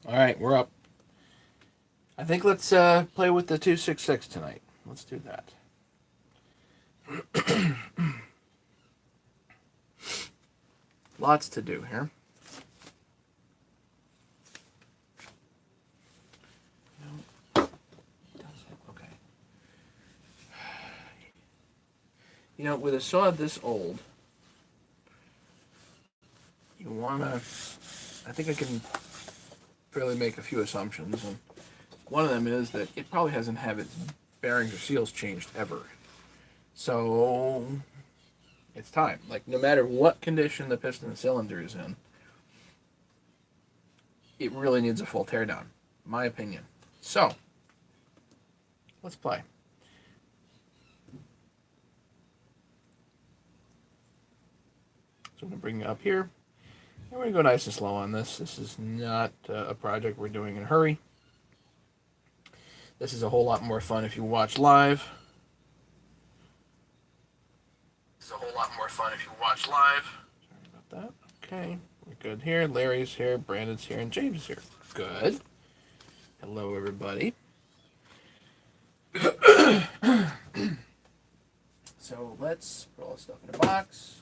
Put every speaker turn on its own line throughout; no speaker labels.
All right, we're up. I think let's play with the 266 tonight. Let's do that. Lots to do here. Okay. You know, with a saw this old, you want to. I think I can fairly make a few assumptions, and one of them is that it probably hasn't had its bearings or seals changed ever. So it's time. Like, no matter what condition the piston cylinder is in, it really needs a full teardown, my opinion. So let's play. So I'm going to bring you up here. And we're going to go nice and slow on this. This is not a project we're doing in a hurry. This is a whole lot more fun if you watch live. Sorry about that. Okay, we're good here. Larry's here, Brandon's here, and James is here. Good. Hello, everybody. So let's put all this stuff in a box.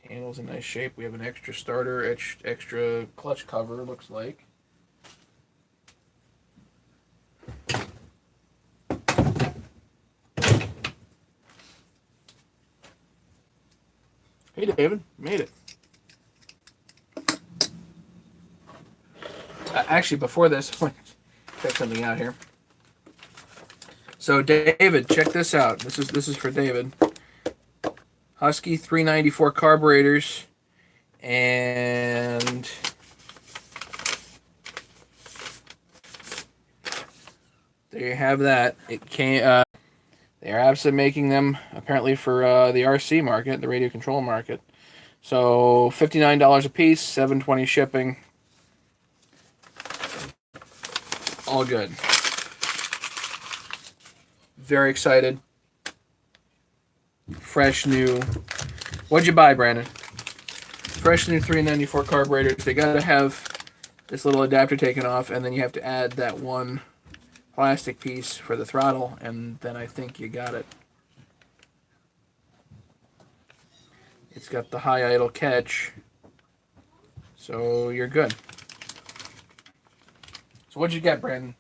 Handle's in nice shape. We have an extra starter, extra clutch cover, looks like. Hey, David. Made it. Actually, before this, I want to check something out here. So, David, check this out. This is for David. Husky 394 carburetors, and there you have that. It came. They are absolutely making them apparently for the RC market, the radio control market. So $59 a piece, $7.20 shipping. All good. Very excited. Fresh new. What'd you buy, Brandon? Fresh new 394 carburetors. They gotta have this little adapter taken off, and then you have to add that one plastic piece for the throttle, and then I think you got it. It's got the high idle catch, so you're good. So what'd you get, Brandon?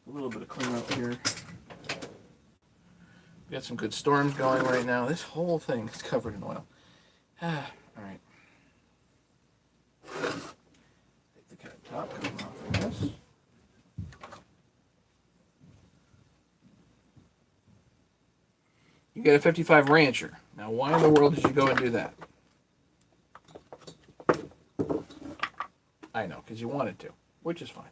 A little bit of cleanup here. We got some good storms going right now. This whole thing is covered in oil. All right. Take the cap top off of this. You get a 55 Rancher. Now, why in the world did you go and do that? I know, because you wanted to, which is fine.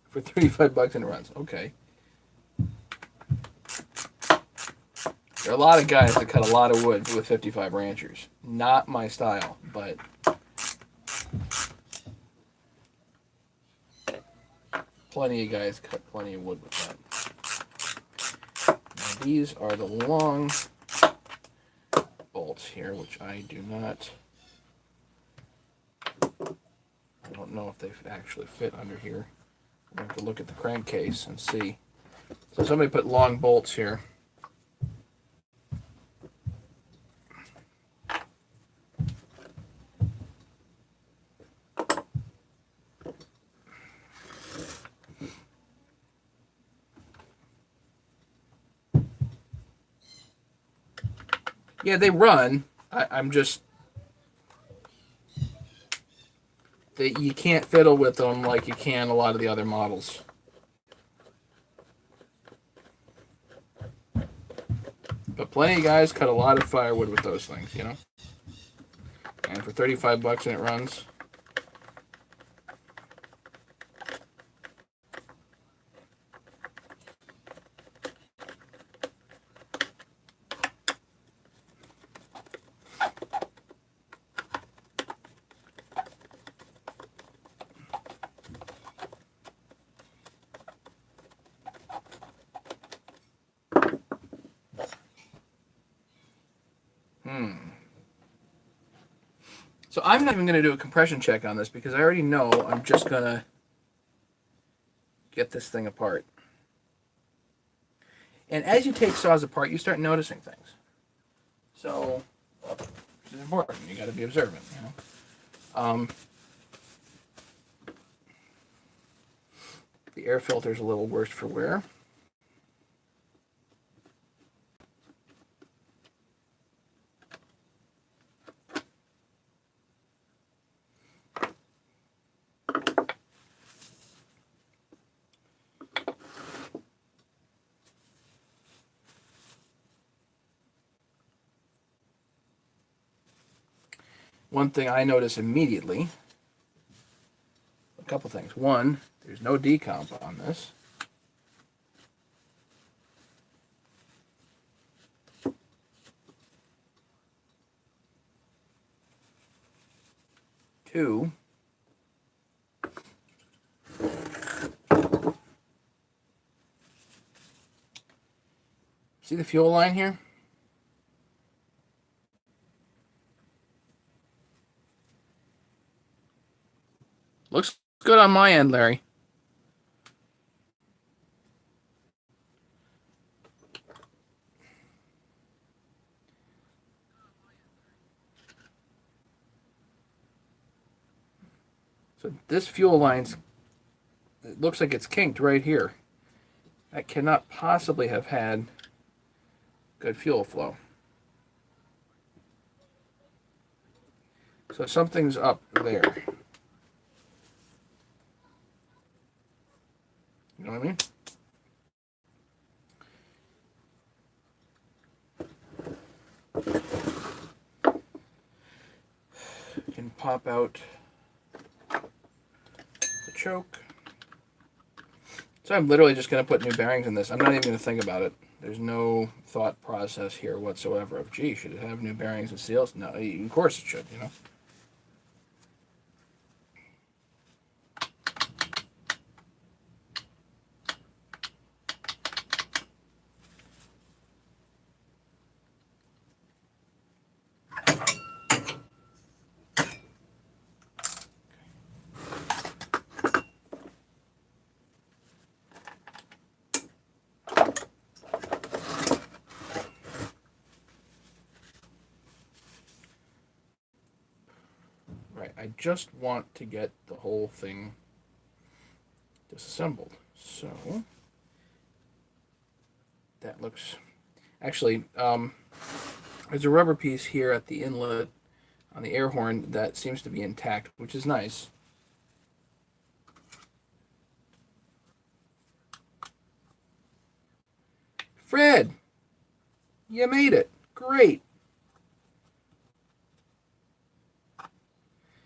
For 35 bucks and it runs. Okay. There are a lot of guys that cut a lot of wood with 55 Ranchers. Not my style, but plenty of guys cut plenty of wood with that. Now, these are the long bolts here, which I do not. I don't know if they actually fit under here. I have to look at the crankcase and see. So somebody put long bolts here. Yeah, they run. I'm just that you can't fiddle with them like you can a lot of the other models. But plenty of guys cut a lot of firewood with those things, you know. And for 35 bucks and it runs, So I'm not even going to do a compression check on this because I already know I'm just going to get this thing apart. And as you take saws apart, you start noticing things. So, this is important. You got to be observant, you know. The air filter's a little worse for wear. One thing I notice immediately, a couple things. One, there's no decomp on this. Two, see the fuel line here? Looks good on my end, Larry. So this fuel line's, it looks like it's kinked right here. That cannot possibly have had good fuel flow. So something's up there. You know what I mean? You can pop out the choke. So I'm literally just going to put new bearings in this. I'm not even going to think about it. There's no thought process here whatsoever of, gee, should it have new bearings and seals? No, of course it should, you know. I just want to get the whole thing disassembled. So that looks, actually, there's a rubber piece here at the inlet on the air horn that seems to be intact, which is nice. Fred, you made it. Great.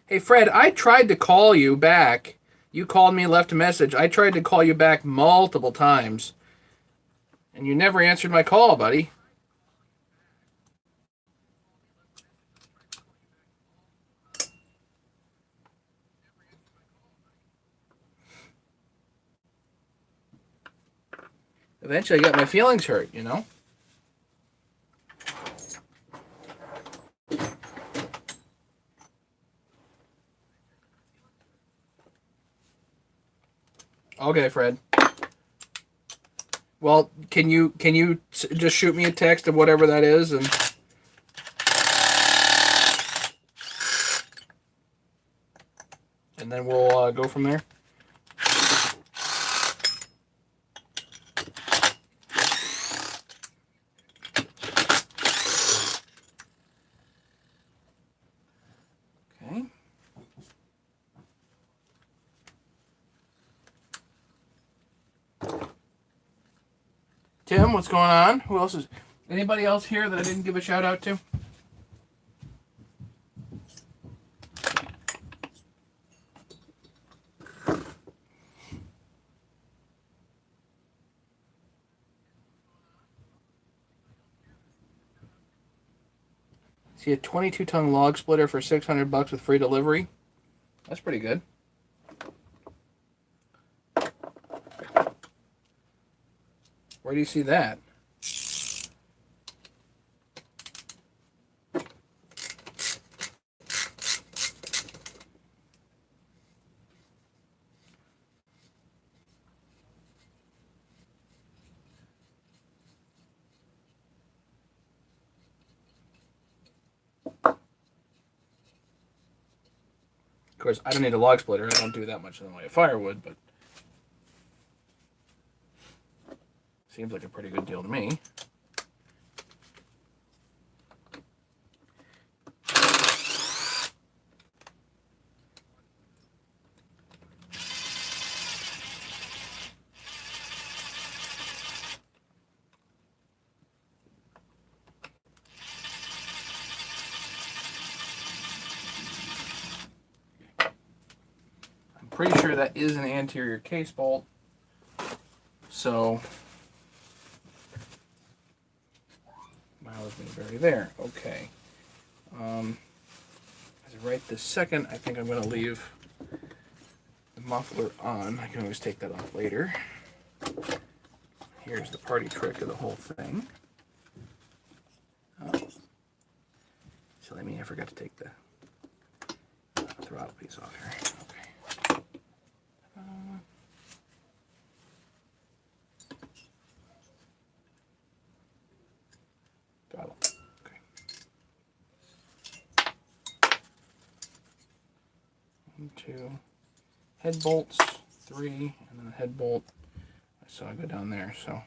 Hey, Fred, I tried to call you back. You called me, left a message. I tried to call you back multiple times, and you never answered my call, buddy. Eventually, I got my feelings hurt, you know? Okay, Fred. Well, can you just shoot me a text of whatever that is, and then we'll go from there. Okay. Tim, what's going on? Who else is? Anybody else here that I didn't give a shout out to? See a 22-ton log splitter for $600 with free delivery. That's pretty good. Where do you see that? Of course, I don't need a log splitter. I don't do that much in the way of firewood, but seems like a pretty good deal to me. Pretty sure that is an anterior case bolt. So, mileage may vary there. Okay. As of right this second, I think I'm going to leave the muffler on. I can always take that off later. Here's the party trick of the whole thing. Oh. Silly me, I forgot to take the throttle piece off here. Okay. Throttle. Okay. 1, 2 head bolts, 3, and then a head bolt. I saw it go down there, so.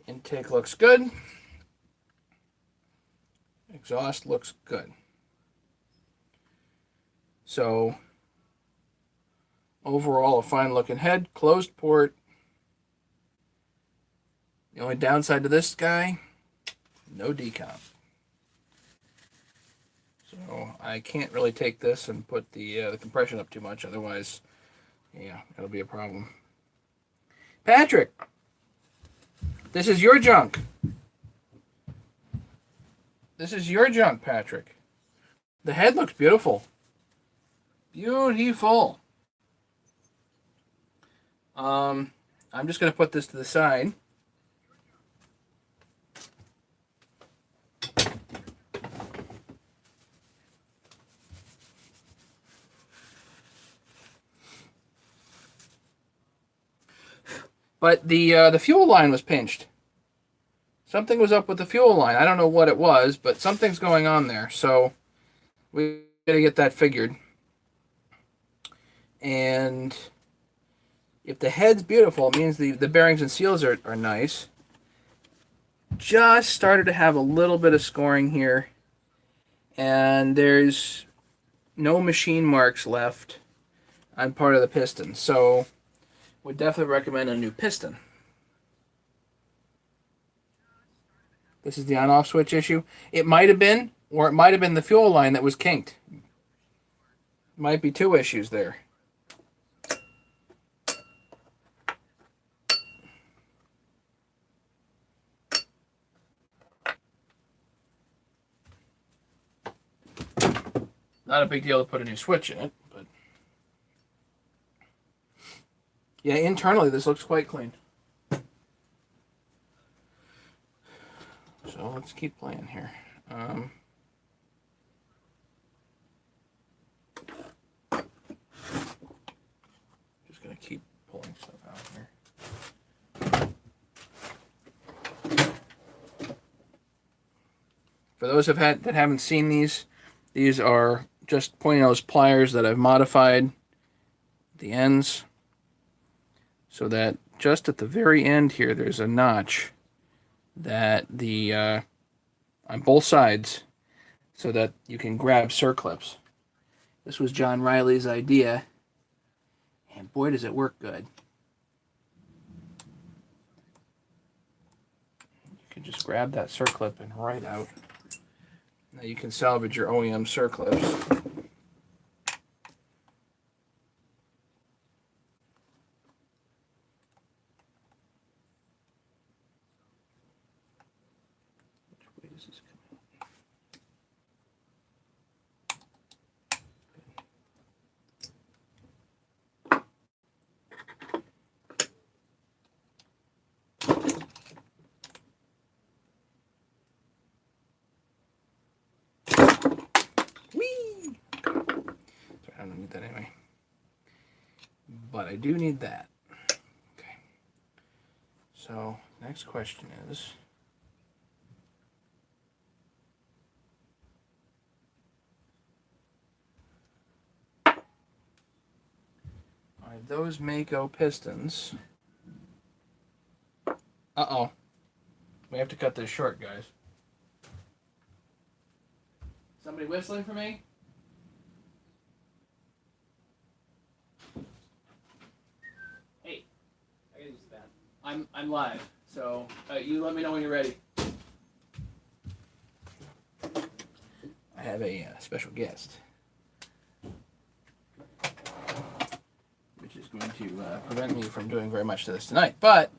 Intake looks good. Exhaust looks good. So, overall, a fine looking head, closed port. The only downside to this guy, no decomp. So I can't really take this and put the compression up too much, otherwise, yeah, it'll be a problem. Patrick, this is your junk. This is your junk, Patrick. The head looks beautiful. Beautiful. I'm just going to put this to the side. But the fuel line was pinched. Something was up with the fuel line. I don't know what it was, but something's going on there. So we got to get that figured. And if the head's beautiful, it means the bearings and seals are nice. Just started to have a little bit of scoring here. And there's no machine marks left on part of the piston. So would definitely recommend a new piston. This is the on-off switch issue. It might have been, or it might have been the fuel line that was kinked. Might be two issues there. Not a big deal to put a new switch in it, but yeah, internally this looks quite clean. So let's keep playing here. Just gonna keep pulling stuff out here. For those that haven't seen these are just pointy nose pliers that I've modified the ends so that just at the very end here there's a notch that on both sides so that you can grab circlips. This was John Riley's idea, and boy does it work good. You can just grab that circlip and right out. Now you can salvage your OEM circlips. Which way does this come I don't need that anyway. But I do need that. Okay. So, next question is, those Mako pistons. Uh-oh. We have to cut this short, guys. Somebody whistling for me? Hey, I gotta use the bathroom. I'm live, so you let me know when you're ready. I have a special guest, which is going to prevent me from doing very much to this tonight, but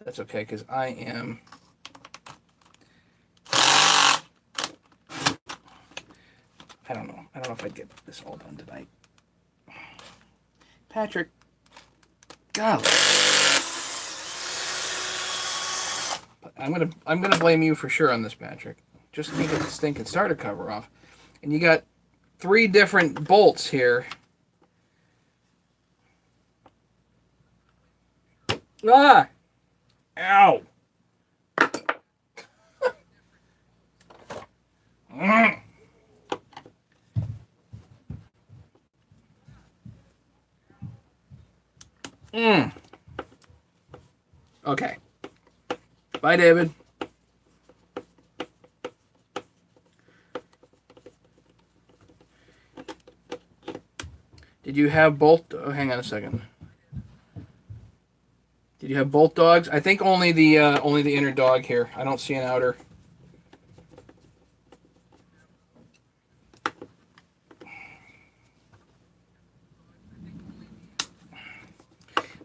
that's okay because I am. I don't know. I don't know if I'd get this all done tonight. Patrick, golly. I'm gonna blame you for sure on this, Patrick. Just need to get the stinking starter cover off. And you got 3 different bolts here. Ah! Ow! Okay. Bye, David. Did you have both? Oh, hang on a second. Did you have both dogs? I think only the inner dog here. I don't see an outer.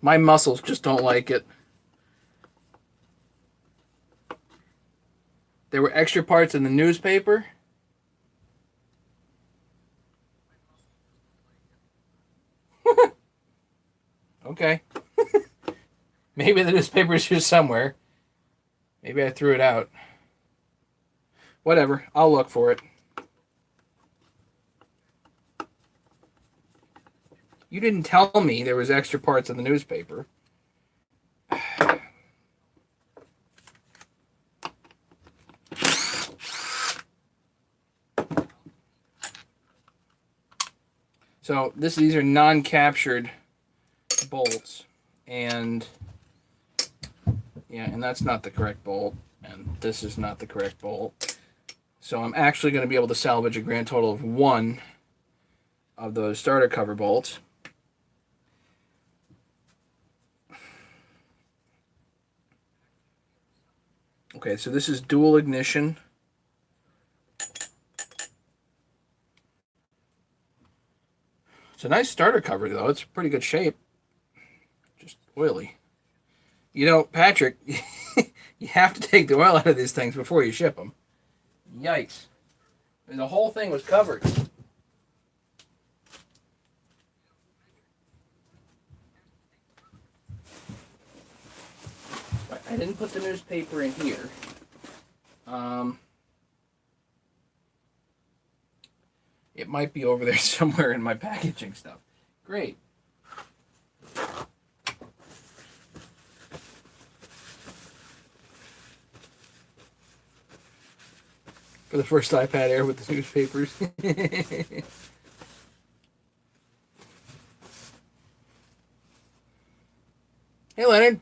My muscles just don't like it. There were extra parts in the newspaper. Okay. Maybe the newspaper's here somewhere. Maybe I threw it out. Whatever. I'll look for it. You didn't tell me there was extra parts in the newspaper. So these are non-captured bolts, and yeah, and that's not the correct bolt, and this is not the correct bolt. So I'm actually going to be able to salvage a grand total of 1 of those starter cover bolts. Okay, so this is dual ignition. It's a nice starter cover, though. It's pretty good shape. Just oily. You know, Patrick, you have to take the oil out of these things before you ship them. Yikes. And the whole thing was covered. I didn't put the newspaper in here. It might be over there somewhere in my packaging stuff. Great. For the first iPad Air with the newspapers. Hey, Leonard.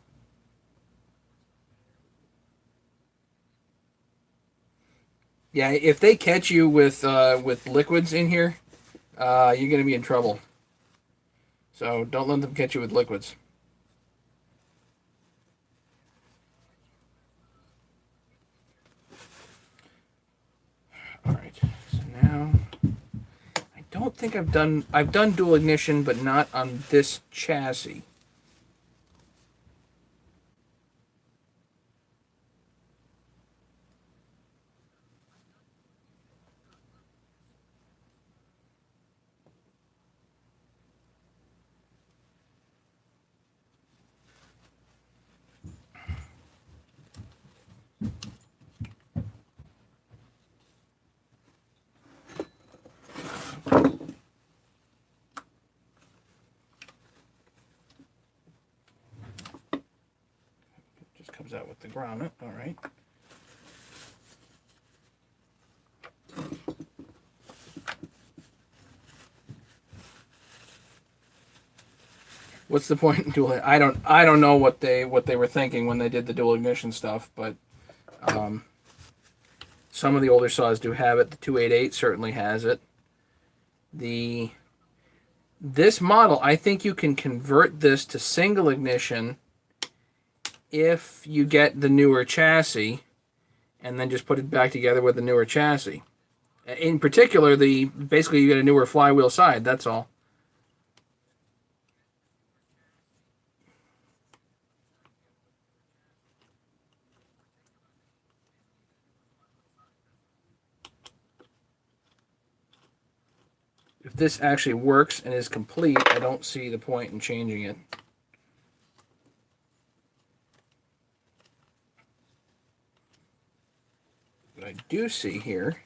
Yeah, if they catch you with liquids in here, you're going to be in trouble. So don't let them catch you with liquids. All right. So now, I don't think I've done dual ignition, but not on this chassis. Comes out with the grommet. All right. What's the point in dual? I don't know what they were thinking when they did the dual ignition stuff, but some of the older saws do have it. The 288 certainly has it. This model, I think you can convert this to single ignition if you get the newer chassis, and then just put it back together with the newer chassis. In particular, basically you get a newer flywheel side. That's all. If this actually works and is complete, I don't see the point in changing it. What I do see here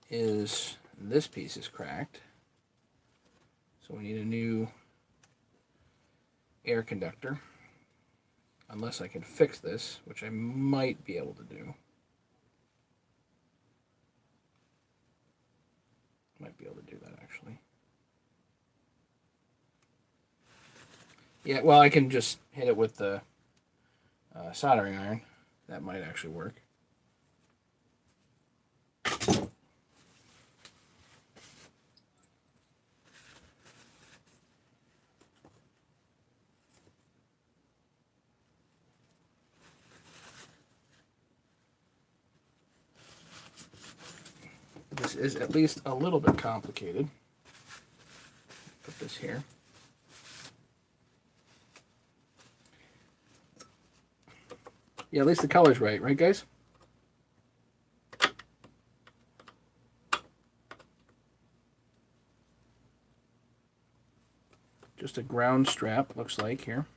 is this piece is cracked. So we need a new air conductor. Unless I can fix this, which I might be able to do. Might be able to do that, actually. Yeah, well, I can just hit it with the soldering iron. That might actually work. This is at least a little bit complicated. Put this here. Yeah, at least the color's right, guys? Just a ground strap, looks like here.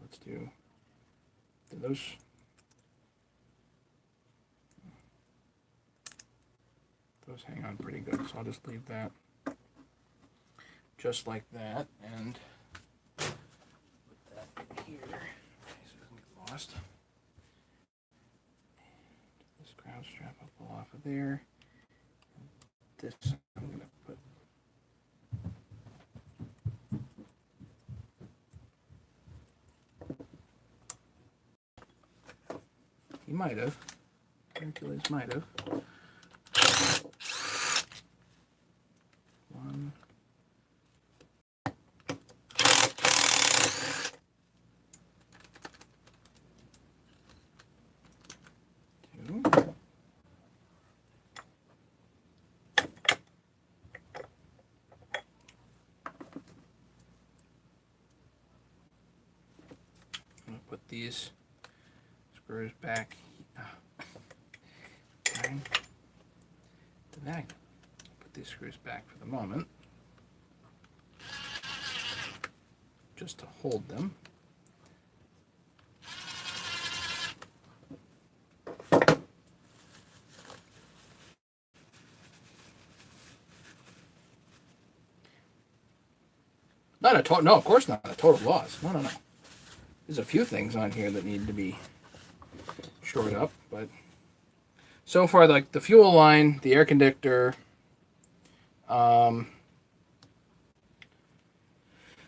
Let's do those. Those hang on pretty good, so I'll just leave that just like that, and put that here so it doesn't get lost. And this ground strap I'll pull off of there. This I'm going to put. He might have. Hercules might have. One. Two. I'm going to put these screws back. The magnet. Put these screws back for the moment, just to hold them. Not a total. No, of course not a total loss. No. There's a few things on here that need to be shored up, but so far, like the fuel line, the air conductor,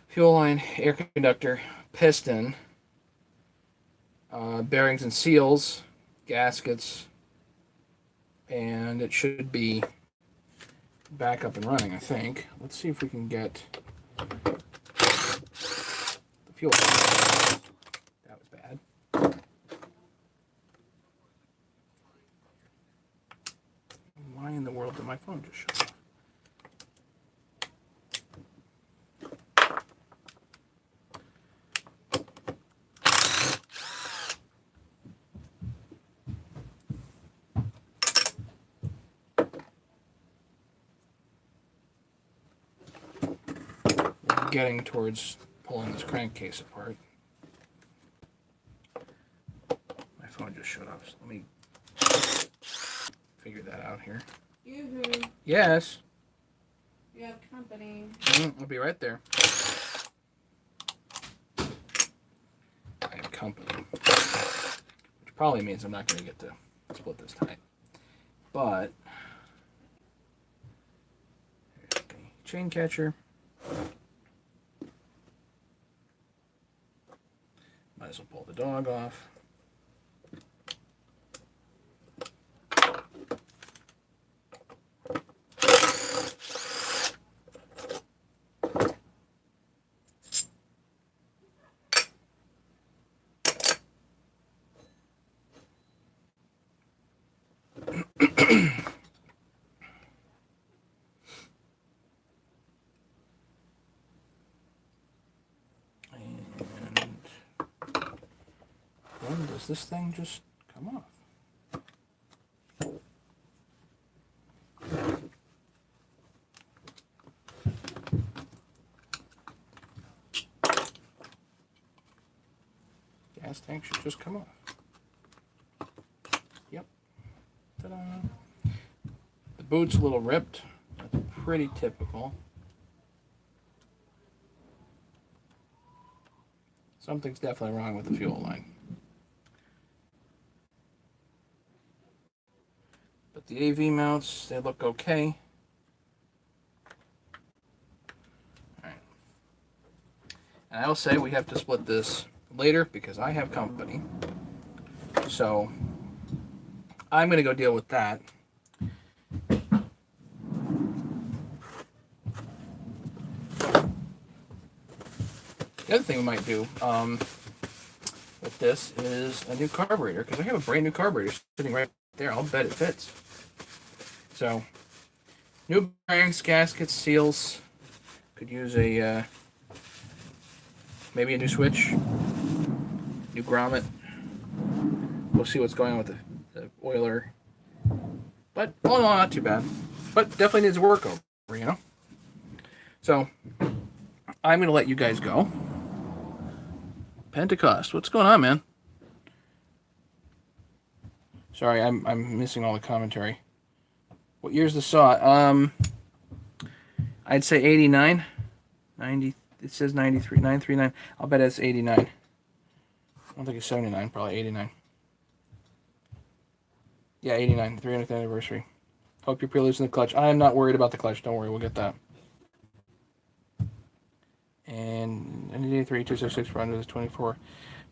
fuel line, air conductor, piston, bearings and seals, gaskets, and it should be back up and running, I think. Let's see if we can get the fuel line. That was bad. Why in the world did my phone just shut off? We're getting towards pulling this crankcase apart. My phone just shut off, so let me figure that out here.
Yoo-hoo.
Yes.
You have company.
I'll be right there. I have company. Which probably means I'm not going to get to split this tight. But here's the chain catcher. Might as well pull the dog off. When does this thing just come off? Gas tank should just come off. Yep. Ta-da. The boot's a little ripped. That's pretty typical. Something's definitely wrong with the fuel line. But the AV mounts, they look okay. Alright. And I will say we have to split this later because I have company. So I'm going to go deal with that. The other thing we might do with this is a new carburetor, because I have a brand new carburetor sitting right there. I'll bet it fits. So, new bearings, gaskets, seals. Could use a maybe a new switch, new grommet. We'll see what's going on with the oiler. But all in all, not too bad. But definitely needs work over, you know. So I'm gonna let you guys go. Pentecost, what's going on, man? Sorry, I'm missing all the commentary. What year's the saw? I'd say 89. 90, it says 93, 939. I'll bet it's 89. I don't think it's 79, probably 89. Yeah, 89, 300th anniversary. Hope you're pre-losing the clutch. I am not worried about the clutch, don't worry, we'll get that. And 83, 266 run is 24.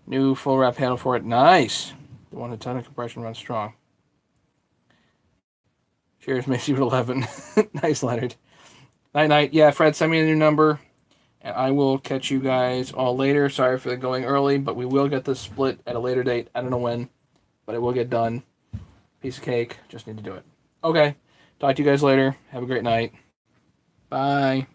New full wrap handle for it. Nice. The one that ton of compression runs strong. Cheers, Macy with 11. Nice, Leonard. Night. Yeah, Fred, send me a new number. And I will catch you guys all later. Sorry for the going early, but we will get this split at a later date. I don't know when, but it will get done. Piece of cake. Just need to do it. Okay. Talk to you guys later. Have a great night. Bye.